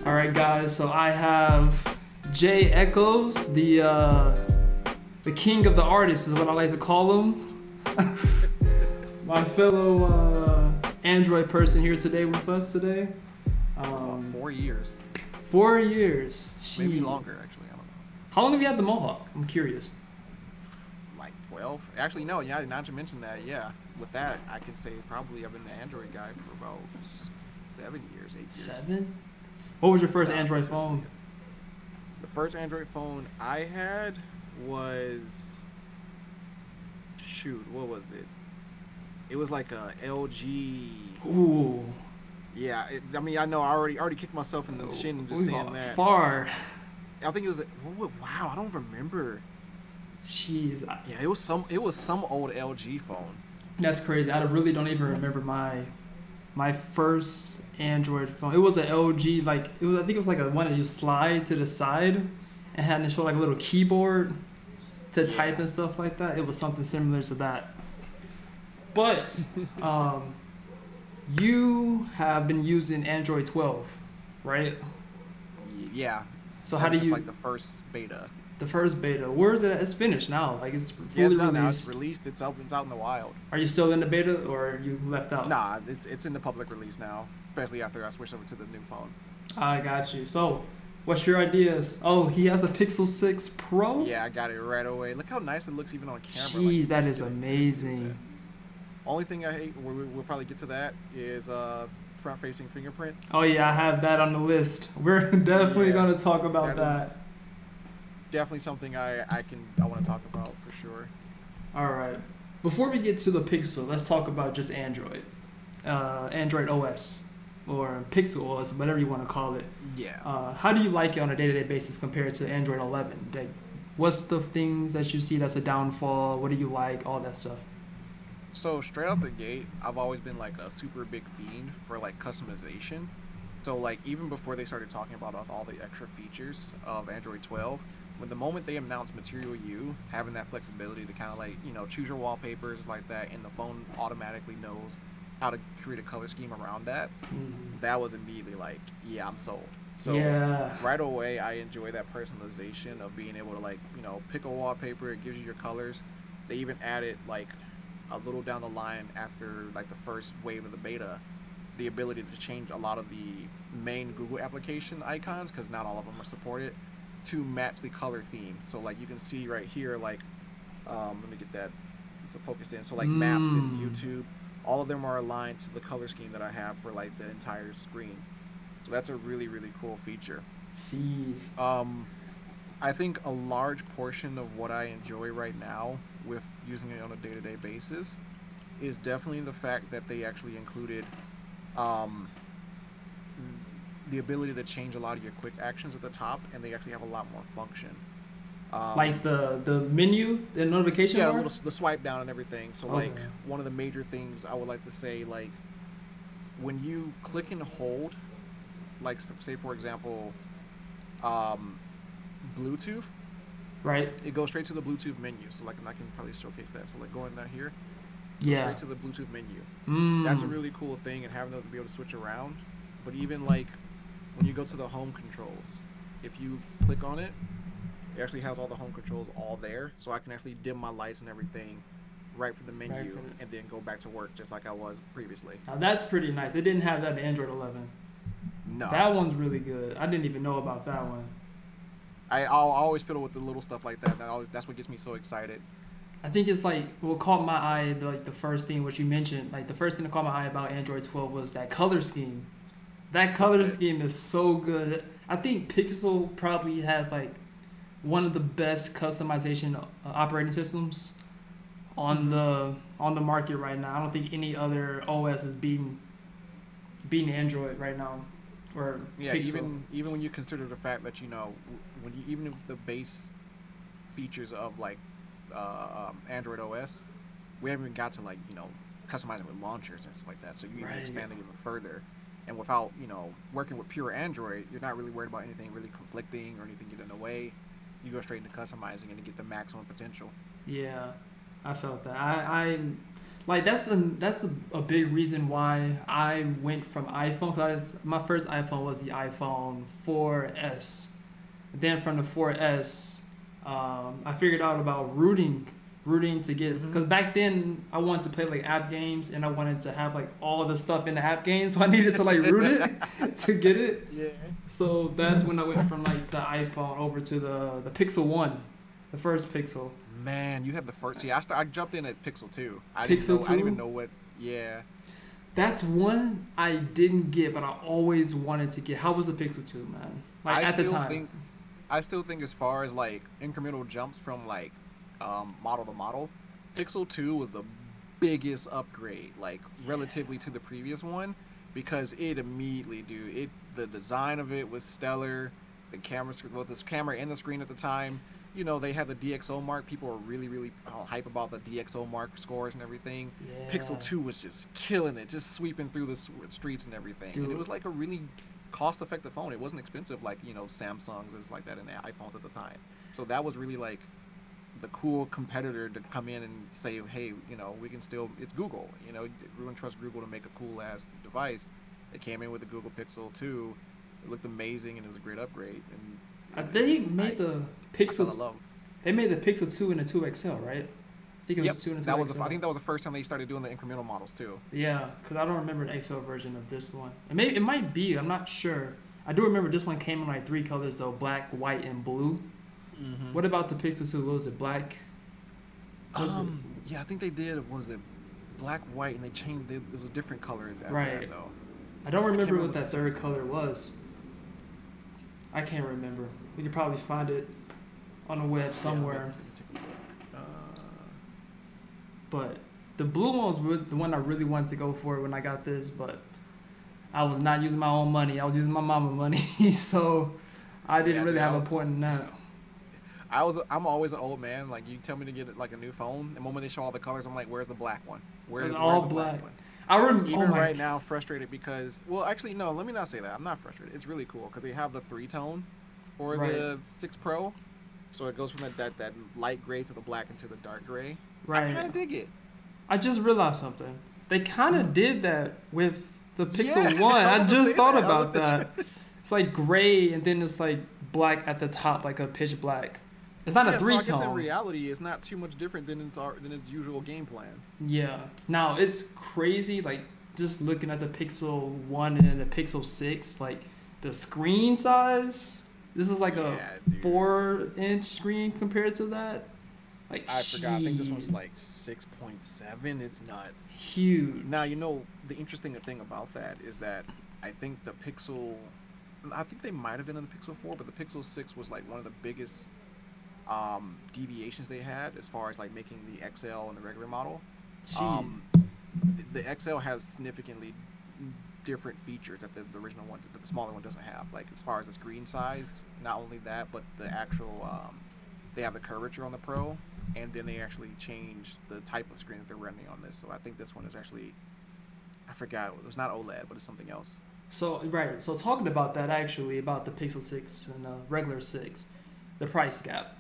All right, guys. So I have Jay Echols, the king of the artists is what I like to call him. My fellow Android person here today with us today. 4 years. 4 years. Maybe longer, actually. I don't know. How long have you had the Mohawk? I'm curious. Like 12? Actually, no. Yeah, not to mention that. Yeah, with that, I can say probably I've been an Android guy for about 7 years, 8 years. 7? What was your first Android phone? The first Android phone I had was, shoot, what was it? It was like a LG. Ooh. Yeah, I mean, I know I already kicked myself in the shin just saying that. Far. I think it was. Wow, I don't remember. Jeez. Yeah, it was some old LG phone. That's crazy. I really don't even remember my first Android phone. It was an LG, like it was. I think it was like a one that you slide to the side and had to show like a little keyboard to type and stuff like that. It was something similar to that. But you have been using Android 12, right? Yeah. So how do you like the first beta? The first beta. Where is it at? It's finished now. Like it's fully it's done released. Now. It's released. It's out in the wild. Are you still in the beta or are you left out? Nah, it's in the public release now. Especially after I switched over to the new phone. I got you. So, what's your ideas? Oh, he has the Pixel 6 Pro? Yeah, I got it right away. Look how nice it looks even on camera. Jeez, like, that is amazing. Only thing I hate, we'll probably get to that, is front-facing fingerprint. Oh yeah, I have that on the list. We're definitely gonna talk about that. Definitely something I want to talk about for sure. All right. Before we get to the Pixel, let's talk about just Android, Android OS, or Pixel OS, whatever you want to call it. Yeah. How do you like it on a day-to-day basis compared to Android 11? Like, what's the things that you see that's a downfall? What do you like? All that stuff. So straight out the gate, I've always been like a super big fiend for like customization. So like even before they started talking about all the extra features of Android 12, when the moment they announced Material You, having that flexibility to kind of like, you know, choose your wallpapers like that, and the phone automatically knows how to create a color scheme around that, that was immediately like, yeah, I'm sold. So right away, I enjoy that personalization of being able to like, you know, pick a wallpaper, it gives you your colors. They even added like a little down the line after like the first wave of the beta, the ability to change a lot of the main Google application icons, because not all of them are supported, to match the color theme. So like you can see right here, like let me get that so focused in. So like Maps and YouTube, all of them are aligned to the color scheme that I have for like the entire screen. So that's a really, really cool feature. Jeez. I think a large portion of what I enjoy right now with using it on a day-to-day basis is definitely the fact that they actually included the ability to change a lot of your quick actions at the top, and they actually have a lot more function. Like the menu, the notification bar? Yeah, the swipe down and everything. So like one of the major things I would like to say, like when you click and hold, like say for example, Bluetooth, right? It goes straight to the Bluetooth menu. So like I can probably showcase that. So like going down here, straight to the Bluetooth menu. That's a really cool thing, and having to be able to switch around. But even like when you go to the home controls, if you click on it, it actually has all the home controls all there. So I can actually dim my lights and everything right from the menu, and then go back to work just like I was previously. Now that's pretty nice. They didn't have that in Android 11. No. That one's really good. I didn't even know about that one. I'll always fiddle with the little stuff like that. That's what gets me so excited. I think it's like what caught my eye, like the first thing what you mentioned, like the first thing that caught my eye about Android 12 was that color scheme. That color scheme is so good. I think Pixel probably has like one of the best customization operating systems on the market right now. I don't think any other OS is beating Android right now. Or yeah, Pixel. even when you consider the fact that, you know, even if the base features of like Android OS, we haven't even got to like, you know, customizing with launchers and stuff like that. So you even expand it even further, and without, you know, working with pure Android, you're not really worried about anything really conflicting or anything getting in the way. You go straight into customizing and you get the maximum potential. Yeah, I felt that. I Like that's a big reason why I went from iPhone. Cause my first iPhone was the iPhone 4S. Then from the 4S, I figured out about rooting to get, because back then I wanted to play like app games and I wanted to have like all of the stuff in the app game, so I needed to like root it to get it. Yeah. So that's when I went from like the iPhone over to the Pixel 1, the first Pixel. Man, you had the first. See, I jumped in at Pixel 2. I Pixel 2? didn't even know what. Yeah. That's one I didn't get, but I always wanted to get. How was the Pixel 2, man? Like at the time. I still think as far as like incremental jumps from like model to model, Pixel 2 was the biggest upgrade, like relatively to the previous one, because it immediately, dude, the design of it was stellar. The camera, both this camera and the screen at the time, you know, they had the DxO mark. People were really hype about the DxO mark scores and everything. Yeah. Pixel 2 was just killing it, just sweeping through the streets and everything. Dude. And it was like a really cost-effective phone. It wasn't expensive like, you know, Samsung's is like that in the iPhones at the time. So that was really like the cool competitor to come in and say, hey, you know, we can still, it's Google, you know, everyone trusts Google to make a cool ass device. They came in with the Google Pixel 2. It looked amazing and it was a great upgrade. And they made the Pixel. They made the Pixel 2 and the 2 XL, right? I think it was 2 and 2 XL. I think that was the first time they started doing the incremental models too. Yeah, because I don't remember the XL version of this one. It might be. I'm not sure. I do remember this one came in like 3 colors though: black, white, and blue. Mm-hmm. What about the Pixel 2? What was it? Black? Yeah, I think they did. Was it black, white, and they changed? It was a different color that right. though. I don't remember what that third color was. I can't remember. We could probably find it on the web somewhere. But the blue one was the one I really wanted to go for when I got this, but I was not using my own money. I was using my mama money, so I didn't really have a point in that. I'm always an old man. Like, you tell me to get like a new phone, and when they show all the colors, I'm like, where's the black one? Where's all black one? I remember. Even right now, frustrated because, well, actually, no. Let me not say that. I'm not frustrated. It's really cool because they have the 3-tone for the 6 Pro, so it goes from that light gray to the black into the dark gray. Right. I kind of dig it. I just realized something. They kind of did that with the Pixel 1. I just thought about that. It's like gray and then it's like black at the top, like a pitch black. It's not a 3-tone. So I guess in reality, it's not too much different than its usual game plan. Yeah. Now, it's crazy, like, just looking at the Pixel 1 and then the Pixel 6, like, the screen size, this is like a 4-inch screen compared to that. Like, I forgot. I think this one's like 6.7. It's nuts. Huge. Now, you know, the interesting thing about that is that I think the Pixel, I think they might have been in the Pixel 4, but the Pixel 6 was like one of the biggest deviations they had as far as like making the XL and the regular model. The XL has significantly different features that the original one, that the smaller one doesn't have. Like as far as the screen size, not only that, but the actual they have the curvature on the Pro, and then they actually changed the type of screen that they're running on this. So I think this one is actually, I forgot, it was not OLED, but it's something else. So right. So talking about that, actually, about the Pixel 6 and the regular 6, the price gap.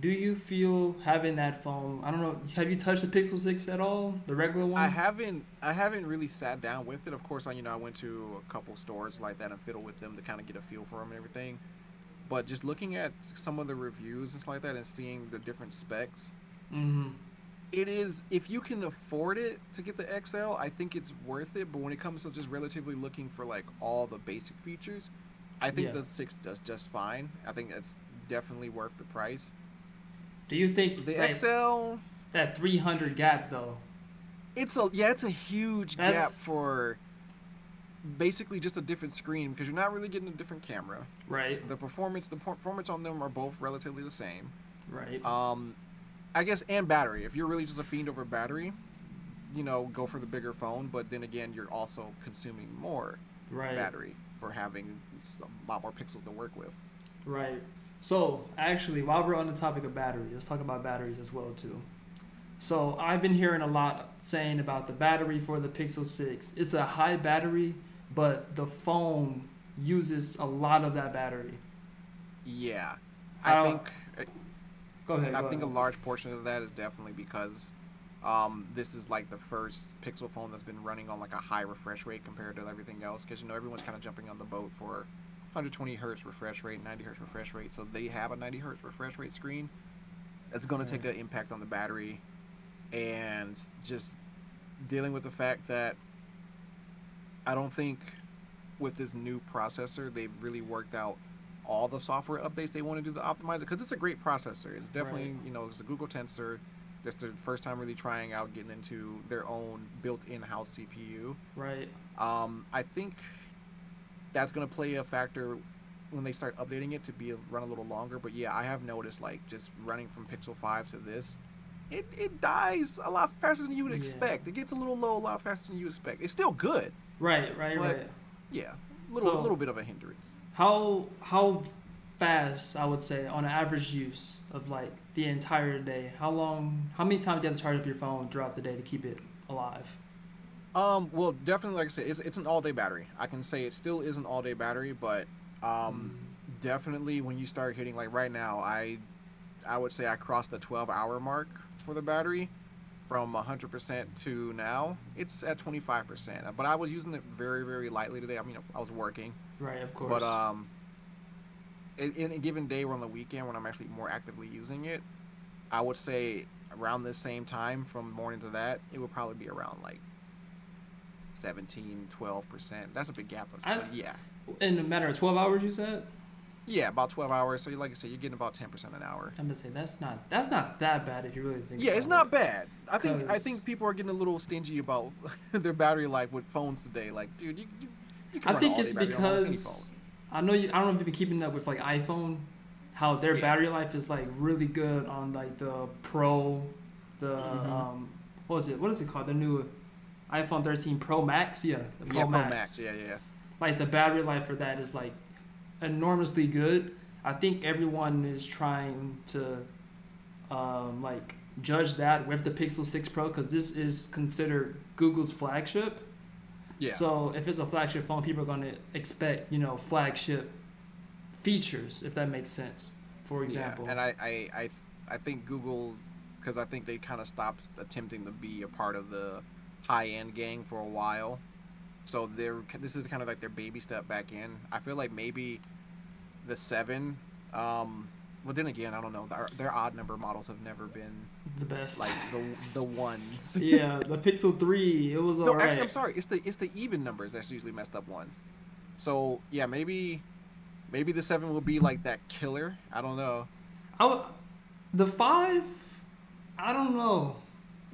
Do you feel having that phone? I don't know. Have you touched the Pixel 6 at all? The regular one? I haven't really sat down with it. Of course, I went to a couple stores like that and fiddled with them to kind of get a feel for them and everything. But just looking at some of the reviews and stuff like that and seeing the different specs, it is, if you can afford it to get the XL, I think it's worth it. But when it comes to just relatively looking for like all the basic features, I think the 6 does just fine. I think it's definitely worth the price. Do you think the XL, that 300 gap though? It's a huge gap for basically just a different screen because you're not really getting a different camera. Right. The performance on them are both relatively the same. Right. I guess, and battery. If you're really just a fiend over battery, go for the bigger phone. But then again, you're also consuming more battery for having a lot more pixels to work with. Right. So, actually, while we're on the topic of battery, let's talk about batteries as well, too. So, I've been hearing a lot saying about the battery for the Pixel 6. It's a high battery, but the phone uses a lot of that battery. Yeah. I think... Go ahead. I think a large portion of that is definitely because This is like the first Pixel phone that's been running on like a high refresh rate compared to everything else, because you know everyone's kind of jumping on the boat for 120 hertz refresh rate, 90 hertz refresh rate. So they have a 90 hertz refresh rate screen. That's going to take an impact on the battery, and just dealing with the fact that I don't think with this new processor they've really worked out all the software updates they want to do to optimize it, because it's a great processor. It's definitely, you know, it's a Google Tensor. That's their first time really trying out getting into their own built-in house CPU. Right. I think that's going to play a factor when they start updating it to run a little longer. But yeah, I have noticed, like, just running from Pixel 5 to this, it dies a lot faster than you would expect. It gets a little low a lot faster than you would expect. It's still good. Right. Yeah, little bit of a hindrance. How fast, I would say, on an average use of like the entire day, how many times do you have to charge up your phone throughout the day to keep it alive? Well, definitely, like I said, it's an all-day battery. I can say it still is an all-day battery, but definitely when you start hitting, like right now, I would say I crossed the 12-hour mark for the battery. From 100% to now, it's at 25%. But I was using it very, very lightly today. I mean, I was working. Right, of course. But in a given day or on the weekend when I'm actually more actively using it, I would say around the same time from morning to that, it would probably be around like 12%. That's a big gap. Yeah. In a matter of 12 hours, you said? Yeah, about 12 hours. So, like I said, you're getting about 10% an hour. I'm gonna say that's not that bad if you really think. Yeah, about it's not it. bad. I think people are getting a little stingy about their battery life with phones today. Like, dude, you can I think run it's all day battery on almost any because I don't know if you've been keeping up with like iPhone, how their battery life is like really good on like the Pro, what is it called? The new iPhone 13 Pro Max. Yeah, the Pro Max. Yeah. Like the battery life for that is like enormously good. I think everyone is trying to like judge that with the Pixel 6 Pro, because this is considered Google's flagship. Yeah. So if it's a flagship phone, people are going to expect, you know, flagship features, if that makes sense. For example. Yeah. And I think Google, because I think they kind of stopped attempting to be a part of the high-end gang for a while. So this is kind of like their baby step back in. I feel like maybe the 7, well, then again, I don't know. Their odd number models have never been the best. Like the ones. Yeah, the Pixel 3, it was alright. No, actually, I'm sorry. It's the even numbers that's usually messed up ones. So yeah, maybe the 7 will be like that killer. I don't know. The 5, I don't know.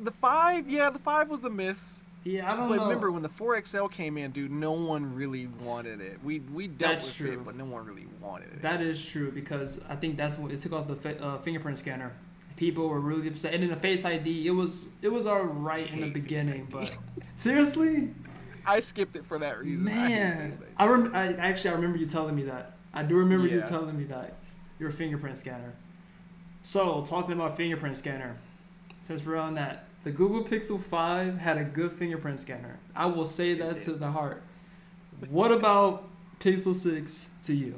The 5 was the miss. Yeah, I don't know. But know. Remember when the 4XL came in, dude, no one really wanted it. We dealt That's with true. it, but no one really wanted it. That is true, because I think that's when it took off the fingerprint scanner. People were really upset, and then the Face ID, it was alright in the beginning, but seriously, I skipped it for that reason. Man, I remember you telling me that. I do remember you telling me that your fingerprint scanner. So talking about fingerprint scanner, since we're on that. The Google Pixel 5 had a good fingerprint scanner. I will say that to the heart. What about Pixel 6 to you?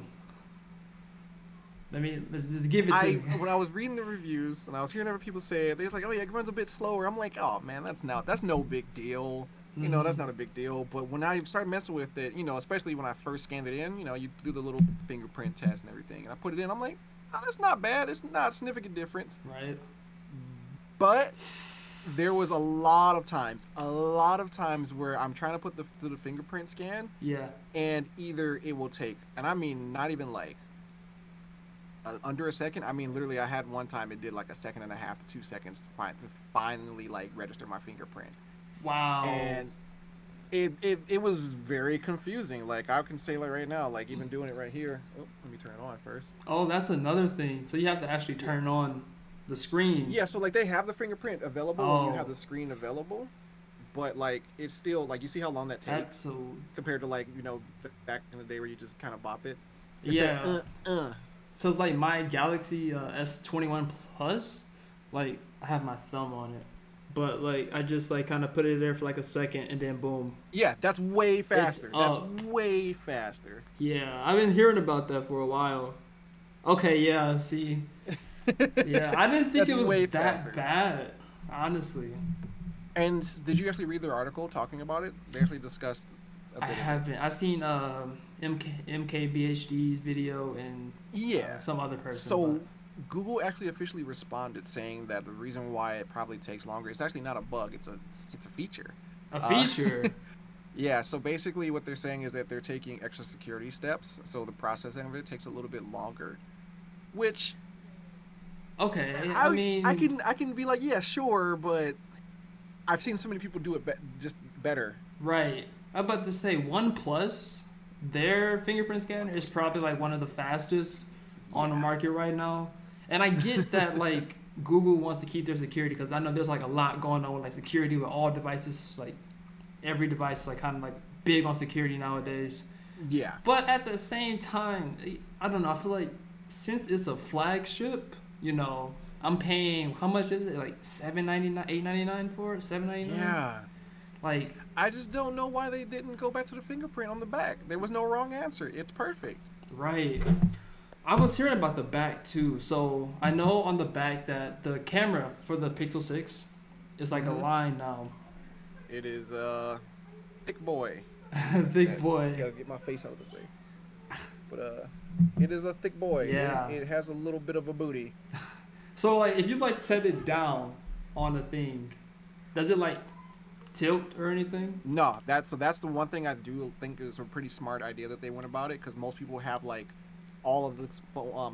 Let's just give it to me. When I was reading the reviews and I was hearing other people say it, they was like, "Oh yeah, it runs a bit slower." I'm like, "Oh man, that's no big deal." You know, that's not a big deal. But when I started messing with it, you know, especially when I first scanned it in, you know, you do the little fingerprint test and everything, and I put it in. I'm like, "Oh, that's not bad. It's not a significant difference." Right. But there was a lot of times where I'm trying to put the fingerprint scan. Yeah. And either it will take, and I mean not even like under a second. I mean literally, I had one time it did like 1.5 to 2 seconds to finally like register my fingerprint. Wow. And it was very confusing. Like I can say like right now, like even doing it right here. Oh, let me turn it on first. Oh, that's another thing. So you have to actually turn on the screen. Yeah, so like they have the fingerprint available and you have the screen available, but like it's still like you see how long that takes. That's so compared to like, you know, back in the day where you just kind of bop it. It's So it's like my Galaxy S21 Plus, like I have my thumb on it, but like I just like kind of put it there for like a second and then boom. Yeah, that's way faster. That's way faster. Yeah, I've been hearing about that for a while. Okay, yeah, see. Yeah, I didn't think it was that bad. honestly. And did you actually read their article talking about it? They actually discussed a I bit of it. haven't. I seen MKBHD's video and Yeah. some other person, but So Google actually officially responded saying that the reason why it probably takes longer is actually not a bug, it's a feature. a Uh, feature. yeah, so basically what they're saying is that they're taking extra security steps, so the processing of it takes a little bit longer, which Okay, I I mean, can be like, yeah, sure, but I've seen so many people do it just better. right. I'm about to say OnePlus, their fingerprint scanner is probably like one of the fastest on the Yeah. market right now. And I get that like Google wants to keep their security because I know there's like a lot going on with like security with all devices. Like every device like kind of like big on security nowadays. Yeah. But at the same time, I don't know. I feel like since it's a flagship, I'm paying how much is it? Like $7.99, $8.99 for it? $7.99? Yeah. Like I just don't know why they didn't go back to the fingerprint on the back. There was no wrong answer. It's perfect. right. I was hearing about the back too. So I know on the back that the camera for the Pixel 6 is like a Mhm. line now. It is thick boy. Big boy. Gotta get my face out of the way. But it is a thick boy. Yeah. It has a little bit of a booty. So like if you like set it down on a thing, does it like tilt or anything? No, that's the one thing I do think is a pretty smart idea that they went about it, because most people have like all of the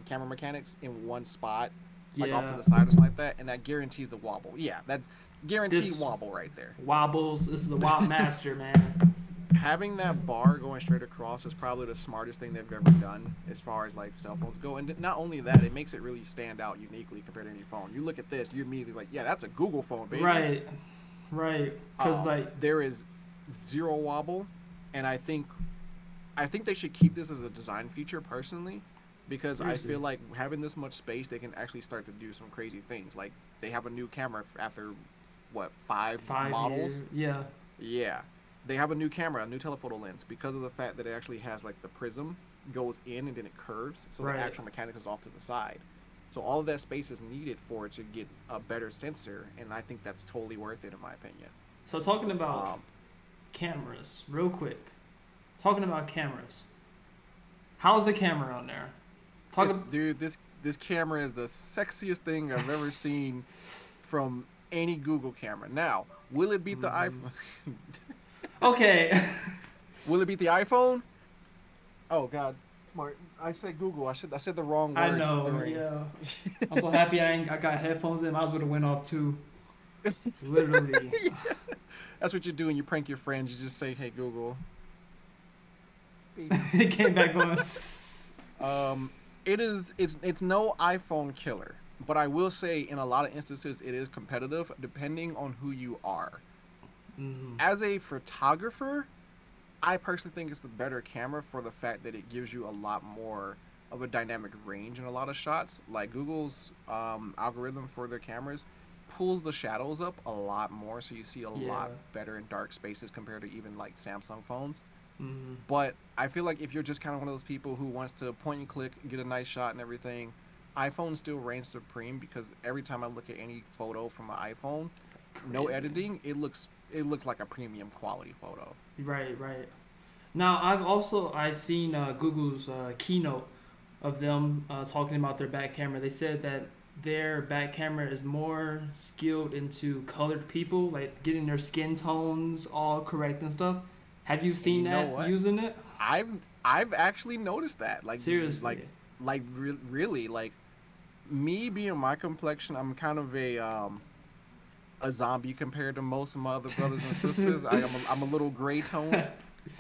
camera mechanics in one spot, like off to Yeah. the side or something like that, and that guarantees the wobble. Yeah, that's guaranteed This wobble right there. wobbles. This is the Wob Master, man. Having that bar going straight across is probably the smartest thing they've ever done as far as like cell phones go. And not only that, it makes it really stand out uniquely compared to any phone. You look at this, you're immediately like, yeah, that's a Google phone, baby. Right. Right. Because like There is zero wobble, and I think they should keep this as a design feature personally, because seriously. I feel like having this much space, they can actually start to do some crazy things. Like they have a new camera after what, five 5 years. models? Yeah. Yeah. They have a new camera, a new telephoto lens, because of the fact that it actually has like the prism goes in and then it curves, so Right. the actual mechanic is off to the side. So all of that space is needed for it to get a better sensor, and I think that's totally worth it in my opinion. So talking about Um, cameras, real quick. Talking about cameras. How's the camera on there? dude, this camera is the sexiest thing I've ever seen from any Google camera. Now, will it beat the iPhone? Okay. Will it beat the iPhone? Oh God, smart. I said Google. I said the wrong words. I know. during- Yeah. I'm so happy I got headphones in. Might as well have went off too. Literally. That's what you do when you prank your friends. You just say, "Hey Google." It came back on. It's no iPhone killer, but I will say in a lot of instances it is competitive depending on who you are. As a photographer, I personally think it's the better camera for the fact that it gives you a lot more of a dynamic range in a lot of shots. Like Google's algorithm for their cameras pulls the shadows up a lot more, so you see a lot better in dark spaces compared to even like Samsung phones. But I feel like if you're just kind of one of those people who wants to point and click, get a nice shot and everything, iPhone still reigns supreme, because every time I look at any photo from an iPhone, no Crazy. editing, it looks like a premium quality photo. Right. Now I seen Google's keynote of them talking about their back camera. They said that their back camera is more skilled into colored people, like getting their skin tones all correct and stuff. Have you seen you know that what? using it? I've actually noticed that. Like Seriously. really like me being my complexion, I'm kind of a zombie compared to most of my other brothers and sisters. I'm a little gray tone,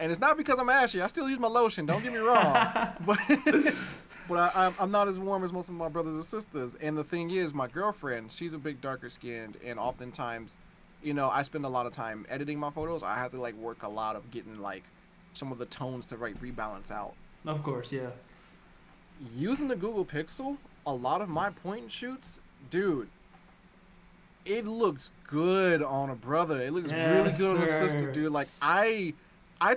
and it's not because I'm ashy. I still use my lotion. Don't get me wrong, but I'm not as warm as most of my brothers and sisters. And the thing is, my girlfriend, she's a bit darker skinned, and oftentimes, I spend a lot of time editing my photos. I have to like work a lot of getting like some of the tones to rebalance out. Of course, yeah. Using the Google Pixel, a lot of my point and shoots, dude, it looks good on a brother. It looks really good on a sister, sir. dude. Like I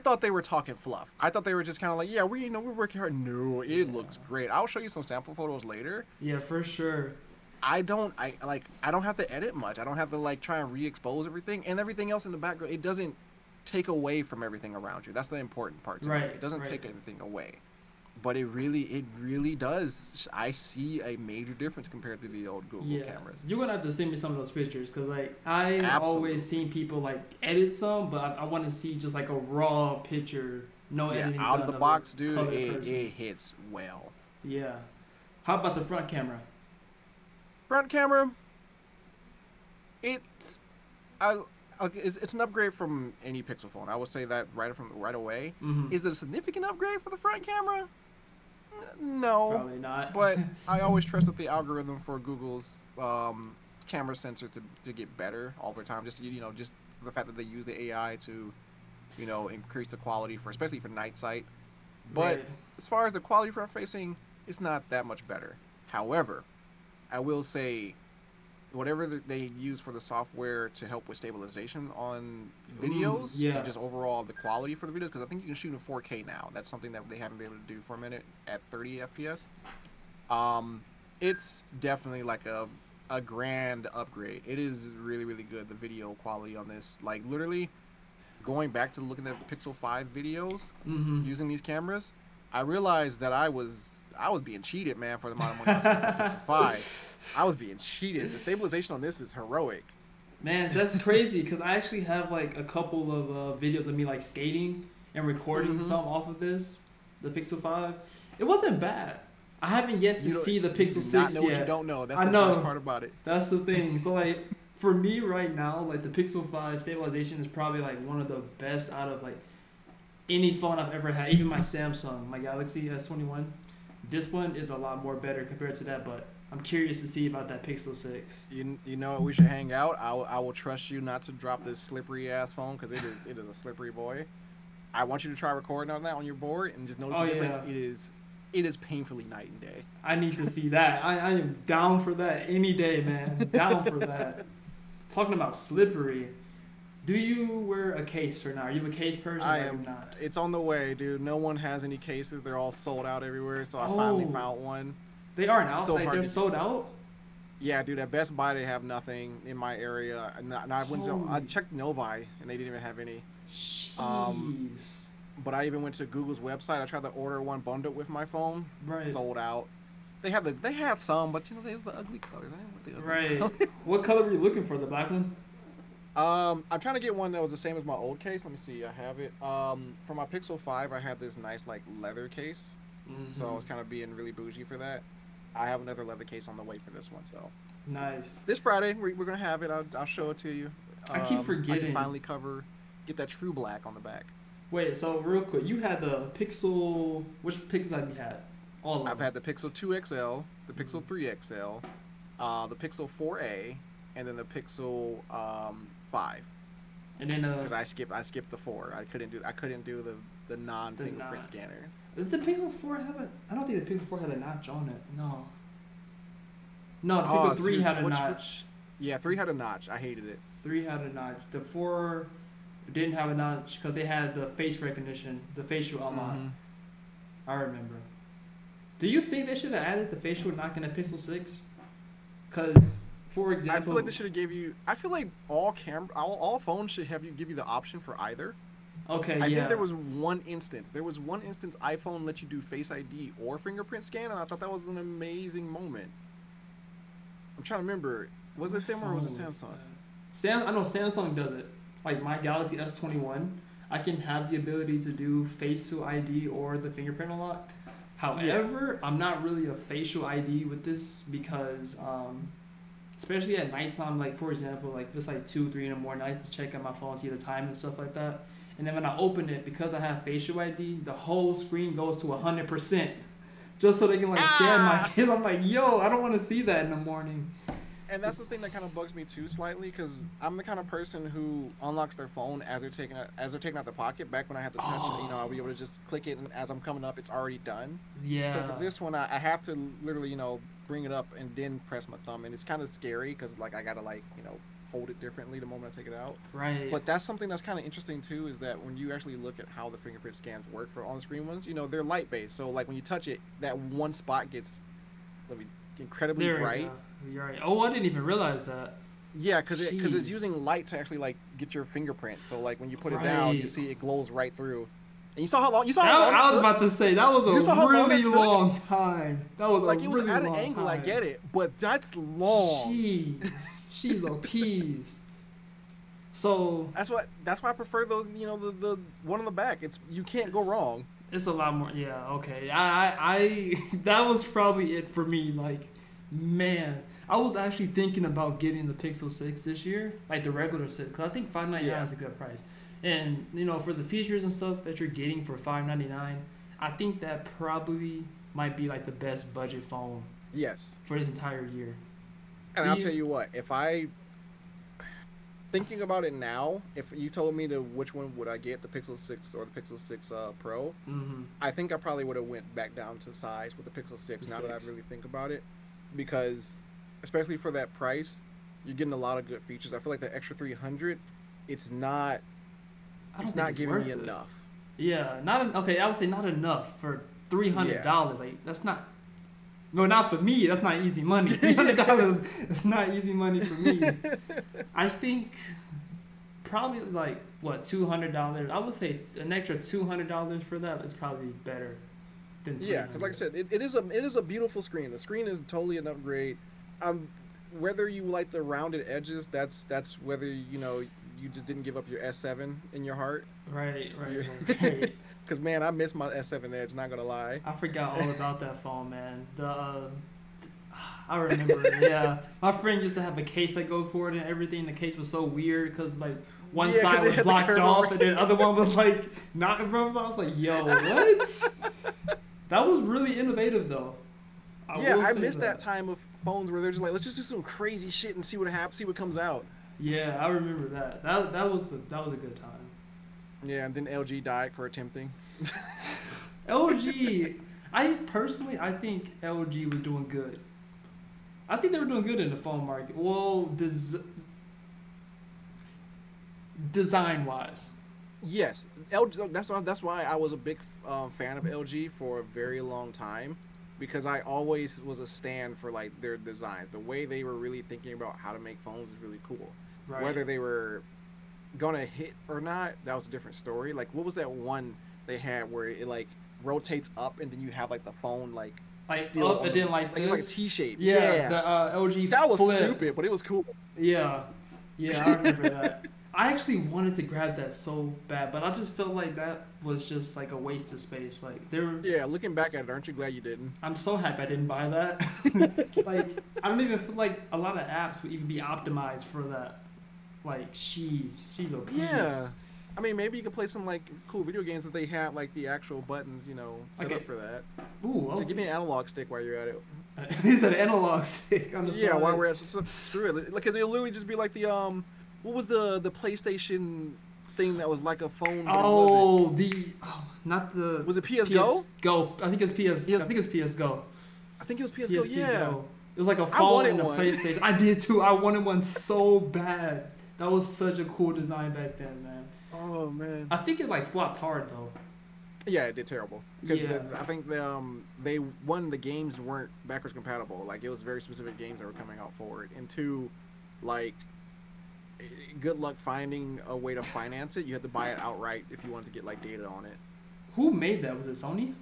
thought they were talking fluff. I thought they were just kind of like, yeah, we're working hard. No, it looks great. I'll show you some sample photos later. Yeah, for sure. I don't have to edit much. I don't have to like try and re-expose everything, and everything else in the background. It doesn't take away from everything around you. That's the important part to me. It doesn't take anything away. But it really does. I see a major difference compared to the old Google cameras. You're gonna have to send me some of those pictures, because like I've always seen people like edit some, but I want to see just like a raw picture, no editing. Out of the box, dude. It hits well. Yeah. How about the front camera? Front camera. It's an upgrade from any Pixel phone. I would say that right away. Mm-hmm. Is it a significant upgrade for the front camera? No, probably not. But I always trusted the algorithm for Google's camera sensors to get better all the time. Just the fact that they use the AI to, increase the quality especially for night sight. But as far as the quality front facing, it's not that much better. However, I will say, whatever they use for the software to help with stabilization on videos, and just overall the quality for the videos, because I think you can shoot in 4K now. That's something that they haven't been able to do for a minute at 30 FPS. It's definitely like a grand upgrade. It is really, really good, the video quality on this. Like, literally, going back to looking at the Pixel 5 videos using these cameras, I realized that I was being cheated, man, for the amount of money I spent on Pixel 5. I was being cheated. The stabilization on this is heroic. Man, that's crazy, because I actually have like a couple of videos of me like skating and recording some off of the Pixel 5. It wasn't bad. I haven't yet to see the Pixel 6 yet. What you don't know. That's the best part about it. That's the thing. So like for me right now, like the Pixel 5 stabilization is probably like one of the best out of like any phone I've ever had. Even my Samsung, my Galaxy S21. This one is a lot more better compared to that, but I'm curious to see about that Pixel 6. You know what, we should hang out. I will trust you not to drop this slippery ass phone, because it is a slippery boy. I want you to try recording on that on your board and just notice the difference. It is painfully night and day. I need to see that. I am down for that any day, man. Down for that. Talking about slippery. Do you wear a case or not? Are you a case person or are you not? It's on the way, dude. No one has any cases. They're all sold out everywhere, so I finally found one. They aren't out? So like they're sold out? Yeah, dude. At Best Buy, they have nothing in my area. And I checked Novi, and they didn't even have any. Jeez. But I even went to Google's website. I tried to order one bundled with my phone. Right. Sold out. They had some, but they was the ugly color. What color were you looking for? The black one? I'm trying to get one that was the same as my old case. Let me see. I have it. For my Pixel 5, I had this nice like leather case. So I was kind of being really bougie for that. I have another leather case on the way for this one. So nice. This Friday we're gonna have it. I'll show it to you. I keep forgetting. I can finally get that true black on the back. Wait. So real quick, you had the Pixel. Which Pixels have you had? All of them. I've had the Pixel 2 XL, the Pixel 3 XL, the Pixel 4a, and then the Pixel 5. And then because I skipped the 4. I couldn't do the non-fingerprint scanner. Does the Pixel 4 have a? I don't think the Pixel 4 had a notch on it. No. No, the Pixel 3 had a notch. Yeah, 3 had a notch. I hated it. 3 had a notch. The 4 didn't have a notch because they had the face recognition, the facial unlock. I remember. Do you think they should have added the facial unlock in the Pixel 6? Because, for example, I feel like they should have gave you. I feel like all phones should give you the option for either. Okay, I think there was one instance. iPhone let you do Face ID or fingerprint scan, and I thought that was an amazing moment. I'm trying to remember. Was it them or was it Samsung? I know Samsung does it. Like my Galaxy S21, I can have the ability to do facial ID or the fingerprint unlock. However, I'm not really a facial ID with this because, especially at nighttime, like for example, like if it's like 2, 3 in the morning, I like to check on my phone, see the time and stuff like that. And then when I open it, because I have facial ID, the whole screen goes to 100%, just so they can like scan my face. I'm like, yo, I don't want to see that in the morning. And that's the thing that kind of bugs me too slightly, because I'm the kind of person who unlocks their phone as they're taking out the pocket. Back when I have to touch it, I'll be able to just click it, and as I'm coming up, it's already done. Yeah. So for this one, I have to literally, bring it up and then press my thumb, and it's kind of scary because like I gotta hold it differently the moment I take it out. Right. But that's something that's kind of interesting too, is that when you actually look at how the fingerprint scans work for on-screen ones, they're light based. So like when you touch it, that one spot gets. Let me incredibly There we bright. go. You're right. Oh, I didn't even realize that. Yeah, because it's Jeez. using light to actually like get your fingerprint. So like when you put it down, you Right. see it glows right through. And you saw how long it I was took. about to say that was a You saw how long really that took. long time. That was a Like it was really at an long angle. I time. get it, but that's long. Jeez, she's a peas. So That's why I prefer the one on the back. It's you can't go wrong. it's a lot more. Yeah, okay. I that was probably it for me. Like, man, I was actually thinking about getting the Pixel 6 this year, like the regular 6, because I think $599 Yeah. is a good price. And for the features and stuff that you're getting for $599, I think that probably might be like the best budget phone Yes, for this entire year. and Do I'll you- tell you what. If I thinking about it now, if you told me to which one would I get, the Pixel 6 or the Pixel 6 Pro, Mhm. I think I probably would have went back down to size with the Pixel 6 The now that I 6. really think about it, because especially for that price, you're getting a lot of good features. I feel like the extra 300, it's not I don't it's think not it's giving worth me it. enough. Yeah, okay. I would say not enough for $300. Yeah. Like that's not. No, not for me. That's not easy money. $300 is not easy money for me. I think probably like what $200. I would say an extra $200 for that is probably better than Yeah, because like I said, it is a beautiful screen. The screen is totally an upgrade. Whether you like the rounded edges, that's whether you just didn't give up your S7 in your heart. Right. Yeah. Because man, I miss my S7 Edge. Not gonna lie. I forgot all about that phone, man. I remember it. Yeah, my friend used to have a case that go for it and everything. The case was so weird because like one Yeah, 'cause side it was had the blocked curve off over and then the other one was like not. Bro, I was like, yo, what? That was really innovative though. Yeah, will I say miss that time of phones where they're just like, let's just do some crazy shit and see what happens, see what comes out. Yeah, I remember that. That was a good time. Yeah, and then LG died for attempting. LG, I think LG was doing good. I think they were doing good in the phone market. Well, design wise. Yes, LG. That's why I was a big fan of LG for a very long time, because I always was a stand for like their designs. The way they were really thinking about how to make phones is really cool. Right. Whether they were gonna hit or not, that was a different story. Like, what was that one they had where it like rotates up and then you have like the phone like still up and then like this. like a T shape. Yeah, the LG that was flip. stupid, but it was cool. Yeah, I remember that. I actually wanted to grab that so bad, but I just felt like that was just like a waste of space. Like Yeah, looking back at it, aren't you glad you didn't? I'm so happy I didn't buy that. Like I don't even feel like a lot of apps would even be optimized for that. Like she's a piece. Yeah. I mean, maybe you could play some like cool video games that they have like the actual buttons, set up for that. Ooh, So give me an analog stick while you're at it. He's an analog stick on the side. Yeah, while we're at screw it, because it'll literally just be like the what was the PlayStation thing that was like a phone? Oh, not the. Was it PS Go? Go. I think it's PS. Yes. I think it's PS Go. I think it was PS Go. PSP Yeah. Go. It was like a I phone wanted and a one. PlayStation. I did too. I wanted one so bad. That was such a cool design back then, man. Oh man. I think it like flopped hard though. Yeah, it did terrible. Because Yeah. I think the games weren't backwards compatible. Like it was very specific games that were coming out forward. And two, like, good luck finding a way to finance it. You had to buy it outright if you wanted to get like data on it. Who made that? Was it Sony?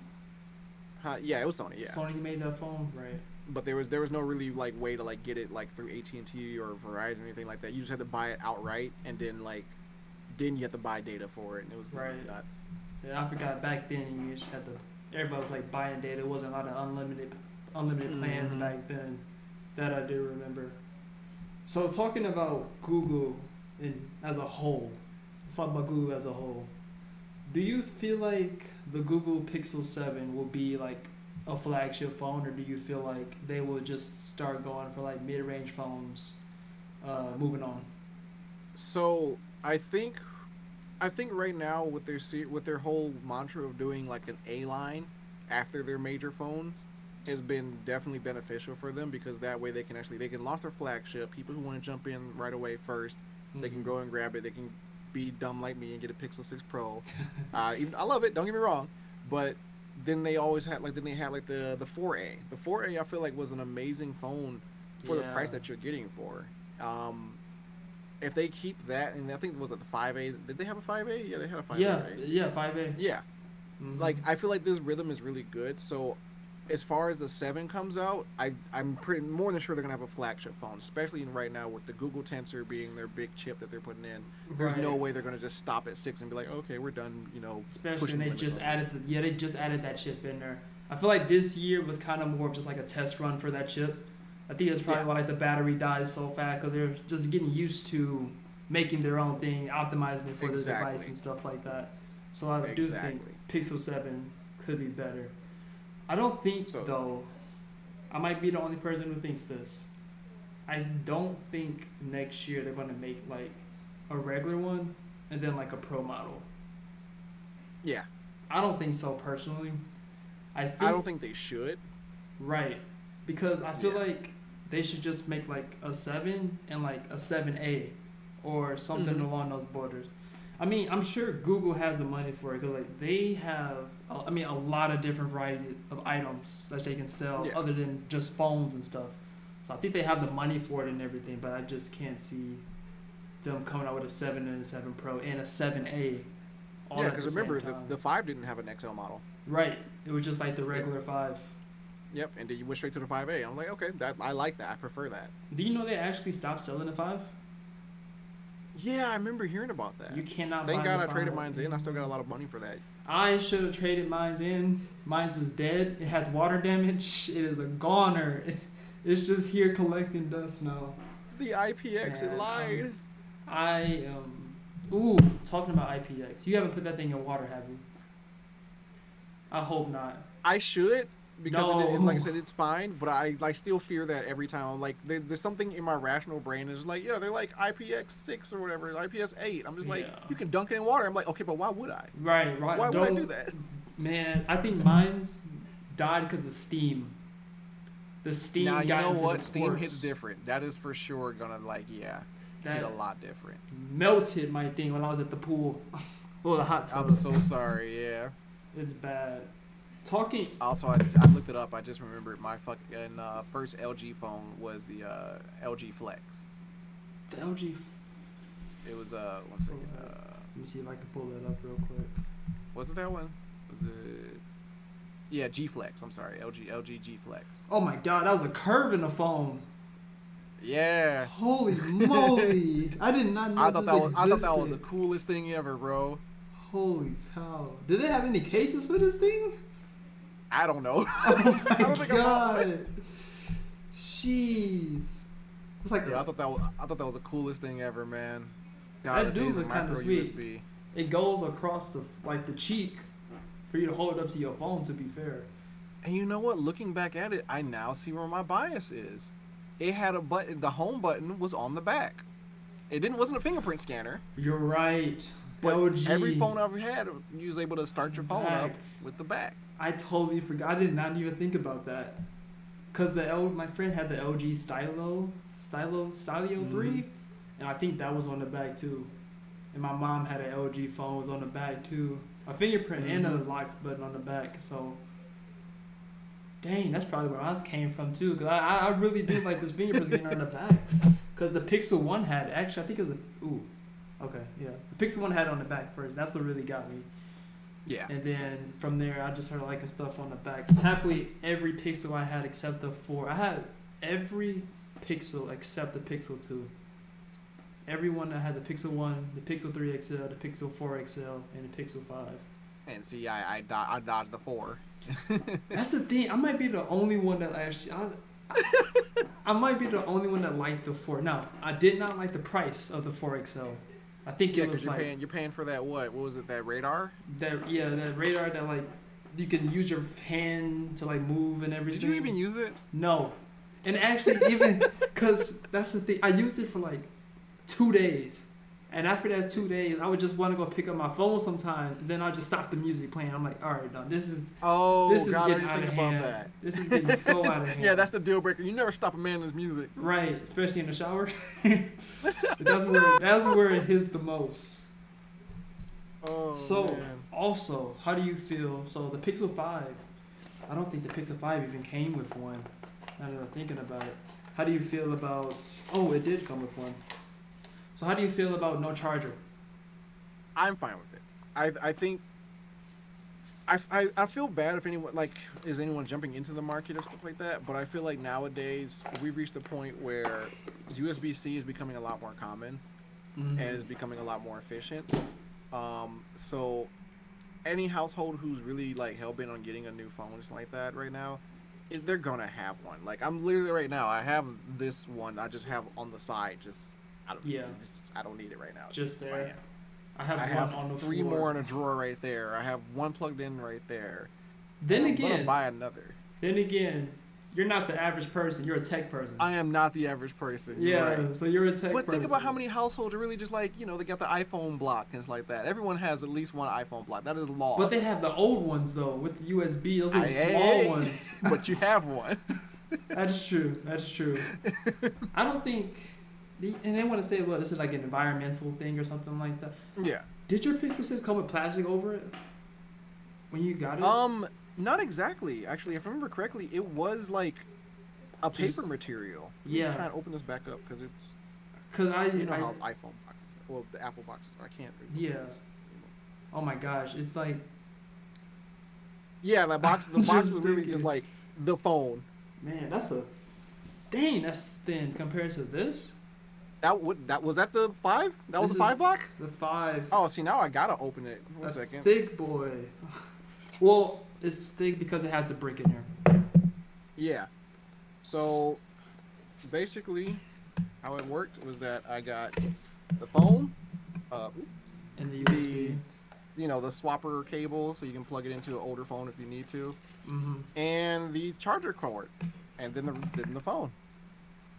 Yeah, it was Sony. Yeah. Sony made that phone, right? But there was no really like way to like get it like through AT&T or Verizon or anything like that. You just had to buy it outright, and then you had to buy data for it, and it was Right. nuts. Yeah, I forgot back then you just had to. Everybody was like buying data. It wasn't a lot of unlimited plans Mhm. back then. That I do remember. So talking about Google as a whole, let's talk about Google as a whole. Do you feel like the Google Pixel 7 will be like a flagship phone, or do you feel like they will just start going for like mid-range phones, moving on? So I think right now with their whole mantra of doing like an A line after their major phones has been definitely beneficial for them, because that way they can launch their flagship. People who want to jump in right away first, they can go and grab it. They can be dumb like me and get a Pixel 6 Pro. I love it. Don't get me wrong, but then they always had like the 4A. The 4A I feel like was an amazing phone for the price that you're getting for. If they keep that, and I think it was at the 5A. Did they have a 5A? Yeah, they had a 5A. Yeah, right? yeah, 5A. Yeah. Like I feel like this rhythm is really good. So as far as the 7 comes out, I'm pretty more than sure they're gonna have a flagship phone, especially right now with the Google Tensor being their big chip that they're putting in. There's no way they're gonna just stop at 6 and be like, okay, we're done. You know, especially when they just they just added that chip in there. I feel like this year was kind of more of just like a test run for that chip. I think that's probably why like the battery dies so fast, because they're just getting used to making their own thing, optimizing it for the device and stuff like that. So I do think Pixel 7 could be better. I don't think, though, I might be the only person who thinks this. I don't think next year they're going to make, like, a regular one and then, like, a Pro model. Yeah. I don't think so, personally. I don't think they should. Right. Because I feel like they should just make, like, a 7 and, like, a 7A or something along those borders. I mean, I'm sure Google has the money for it, because like they have, I mean, a lot of different variety of items that they can sell other than just phones and stuff. So I think they have the money for it and everything, but I just can't see them coming out with a 7 and a 7 Pro and a 7A. Yeah, because remember, the 5 didn't have an XL model. Right. It was just like the regular 5. Yep, and then you went straight to the 5A. I'm like, okay, I like that. I prefer that. Do you know they actually stopped selling the 5? Yeah, I remember hearing about that. You cannot Thank God I traded mine in. I still got a lot of money for that. I should have traded mine in. Mine's is dead. It has water damage. It is a goner. It's just here collecting dust now. The IPX, it lied. Talking about IPX. You haven't put that thing in water, have you? I hope not. I should. Because like I said, it's fine, but I still fear that every time. Like there's something in my rational brain is like, yeah, they're like IPX6 or whatever, IPS8. I'm just like, you can dunk it in water. I'm like, okay, but why would I? Right. Why would I do that? Man, I think mine's died because of Steam. The Steam. Now you know what? Steam hits different. That is for sure gonna hit a lot different. Melted my thing when I was at the pool. Or the hot tub. I'm so sorry. Yeah. It's bad. Also, I looked it up. I just remembered my fucking first LG phone was the LG Flex. The LG. It was 1 second. Let me see if I can pull that up real quick. Was it that one? Was it? Yeah, G Flex. I'm sorry, LG G Flex. Oh my God, that was a curve in the phone. Yeah. Holy moly! I did not know I thought that was the coolest thing ever, bro. Holy cow! Did they have any cases for this thing? I don't know. Oh my God! Jeez. It's like I thought that was the coolest thing ever, man. That do look kind of sweet. USB. It goes across the cheek for you to hold it up to your phone. To be fair. And you know what? Looking back at it, I now see where my bias is. It had a button. The home button was on the back. It wasn't a fingerprint scanner. You're right. But every phone I ever had, you was able to start your phone up with the back. I totally forgot. I did not even think about that. Cause my friend had the LG Stylio 3, and I think that was on the back too. And my mom had an LG phone, was on the back too. A fingerprint and a lock button on the back. So, dang, that's probably where mine came from too. Cause I really do like this fingerprint scanner on the back. Cause the Pixel 1 had actually, I think it was the Pixel 1 had it on the back first. That's what really got me. Yeah. And then from there, I just started liking stuff on the back. Happily, every Pixel I had except the 4. I had every Pixel except the Pixel 2. Everyone that had the Pixel 1, the Pixel 3 XL, the Pixel 4 XL, and the Pixel 5. And see, I dodged the 4. That's the thing. I might be the only one that actually... I might be the only one that liked the 4. Now, I did not like the price of the 4 XL. I think it was like you're paying for that what was it, that radar? That radar that like you can use your hand to like move and everything. Did you even use it? No, and actually even because that's the thing, I used it for like 2 days, and after that 2 days, I would just want to go pick up my phone sometimes, and then I'll just stop the music playing. I'm like, all right, no, this is getting out of hand. This is getting so out of hand. Yeah, that's the deal breaker. You never stop a man in his music. Right, especially in the shower. That's where it hits the most. Oh So man. also, how do you feel? So the Pixel 5, I don't think the Pixel 5 even came with one. Now that I'm thinking about it, how do you feel about? Oh, it did come with one. So how do you feel about no charger? I'm fine with it. I think I feel bad if anyone like is anyone jumping into the market or stuff like that, but I feel like nowadays we've reached a point where USB-C is becoming a lot more common and is becoming a lot more efficient. So any household who's really like hell bent on getting a new phone just like that right now, they're gonna have one. Like I'm literally right now, I have this one. I just have on the side. Just I don't need it right now. Just in my there. hand. I have I one have on the three floor. more in a drawer right there. I have one plugged in right there. Then I'm gonna again, buy another. you're not the average person. You're a tech person. I am not the average person. Yeah, Right. so you're a tech But person. think about how many households are really just like, they got the iPhone block and stuff like that. Everyone has at least one iPhone block. That is law. But they have the old ones though with the USB. Those are the small Hey, ones. But you have one. That's true. That's true. I don't think. And they want to say, well, this is like an environmental thing or something like that. Yeah. Did your Pixel 6 come with plastic over it when you got it? Not exactly. Actually, if I remember correctly, it was like a Just- paper material. yeah. I'm trying to open this back up because it's Cause how iPhone boxes, well, the Apple boxes. I can't. Yeah. Oh my gosh, it's like. Yeah, that box. The box Just was literally thinking. just like the phone. Man, that's thin compared to this. That was that the 5? That was This the is 5 box. The 5. Oh, see now I gotta open it. One a second. thick boy. Well, it's thick because it has the brick in there. Yeah. So basically, how it worked was that I got the phone, And the USB. the swapper cable, so you can plug it into an older phone if you need to, Mm-hmm. and the charger cord, and then the phone.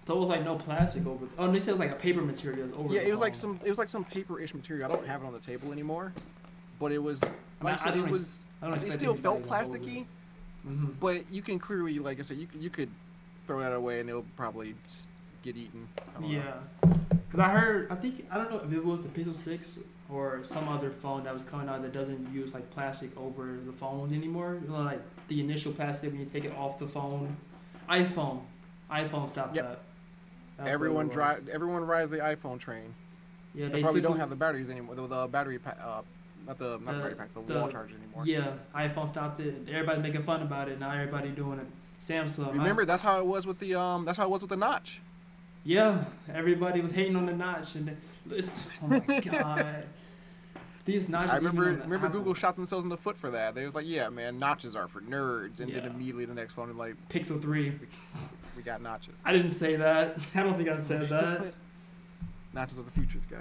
So it was like no plastic over. Oh, they said it was like a paper material over. Yeah, the it was phone. like some paper-ish material. I don't have it on the table anymore, but it was I mean, like I said, I don't it ex- was. I don't It expect still felt anybody to hold plasticky, it. Mm-hmm. but you can clearly, like I said, you could throw that away and it'll probably just get eaten. I don't know. Yeah, because I don't know if it was the Pixel 6 or some other phone that was coming out that doesn't use like plastic over the phones anymore. Like the initial plastic when you take it off the phone. iPhone stopped Yep. that. That's Everyone what it was. Everyone rides the iPhone train. Yeah, They probably don't have the batteries anymore. The battery pack, not the battery pack, the wall charger anymore. Yeah, iPhone stopped it. Everybody's making fun about it. Now everybody doing it. Samsung. Remember, that's how it was with the notch. Yeah, everybody was hating on the notch, and oh my god, these notches. I even remember on the Apple. Google shot themselves in the foot for that. They was like, yeah, man, notches are for nerds, and Yeah. then immediately the next phone was like, Pixel 3. we got notches. I didn't say that. I don't think I said that. Notches of the futures, guy.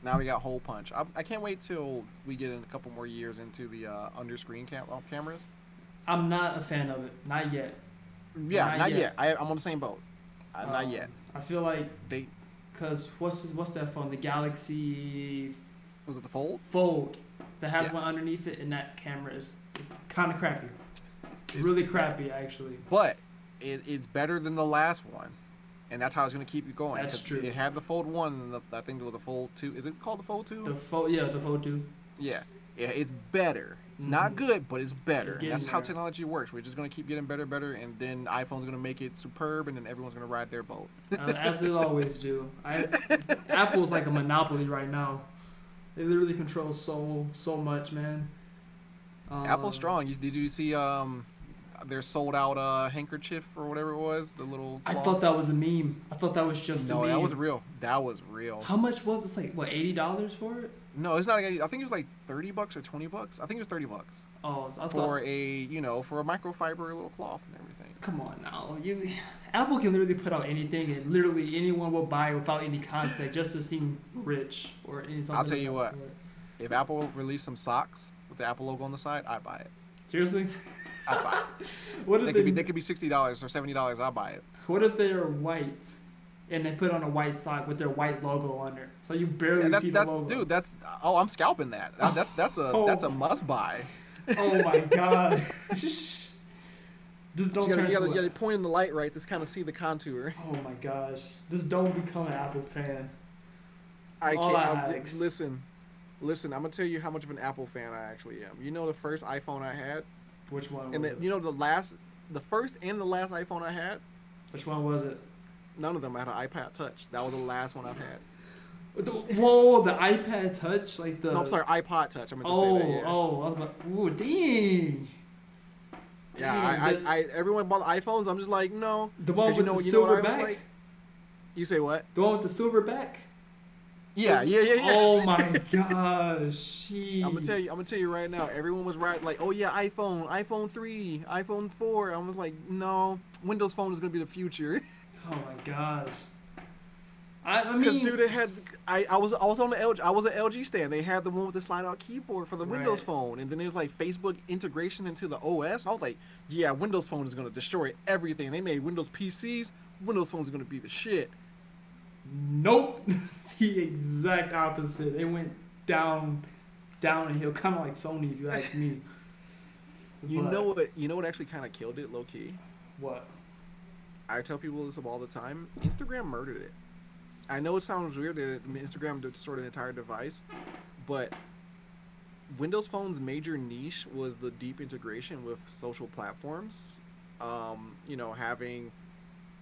Now we got hole punch. I can't wait till we get in a couple more years into the under screen cameras. I'm not a fan of it. Not yet. Yeah, Not not yet. yet. I'm on the same boat. Not yet. I feel like They because what's that phone? The Galaxy was it the Fold? Fold that has Yeah. one underneath it, and that camera is kind of crappy. It's really crappy, actually. But it's better than the last one, and that's how it's gonna keep you going. That's 'cause true. It had the Fold 1, and I think there was a Fold 2. Is it called the Fold 2? The Fold 2. Yeah, it's better. It's not good, but it's better. It's And that's getting how there. technology works. We're just gonna keep getting better, and then iPhone's gonna make it superb, and then everyone's gonna ride their boat. As they always do. Apple's like a monopoly right now. They literally control so much, man. Apple's strong. Did you see their sold out handkerchief or whatever it was? The little. I cloth? thought that was a meme. I thought that was just a No, meme. that was real. That was real. How much was it? It's like what, $80 for it? No, it's not. I think it was like $30 or $20. I think it was $30 Oh, so I thought. for a microfiber little cloth and everything. Come on now, Apple can literally put out anything and literally anyone will buy it without any context just to seem rich or anything. I'll tell you what. If Apple released some socks with the Apple logo on the side, I'd buy it. Seriously? I'd buy it. What if They could be $60 or $70. I'll buy it. What if they are white and they put on a white sock with their white logo on it, so you barely see the logo? Dude, I'm scalping that. That's a must buy. Oh my god! Just don't turn You to gotta it. point in the light right to kind of see the contour. Oh my gosh! Just don't become an Apple fan. I all can't. I ask. Listen, Listen, I'm gonna tell you how much of an Apple fan I actually am. You know, the first iPhone I had, Which one and was then it? you know the first and the last iPhone I had. Which one was it? None of them had an iPad Touch. That was the last one I've had. Whoa, the iPad Touch, like No, I'm the. sorry, iPod Touch. I meant to say that. Oh, Yeah. oh, I was about. Ooh, dang. Yeah, Dang, everyone bought iPhones. I'm just like, no, the one because with the you know what silver I was back. like. You say what? The one with the silver back. Yeah, yeah. Oh my gosh, I'm gonna tell you right now. Everyone was right, like, oh yeah, iPhone 3, iPhone 4. I was like, no, Windows Phone is gonna be the future. Oh my gosh. I Because mean, dude, it had I was on the LG. I was an LG stand. They had the one with the slide out keyboard for the Windows right. Phone, and then there's like Facebook integration into the OS. I was like, yeah, Windows Phone is gonna destroy everything. They made Windows PCs. Windows Phones are gonna be the shit. Nope. The exact opposite. It went downhill, kind of like Sony, if you ask me. You But know what? You know what actually kind of killed it, low key. what? I tell people this all the time. Instagram murdered it. I know it sounds weird that Instagram destroyed an entire device, but Windows Phone's major niche was the deep integration with social platforms. You know, having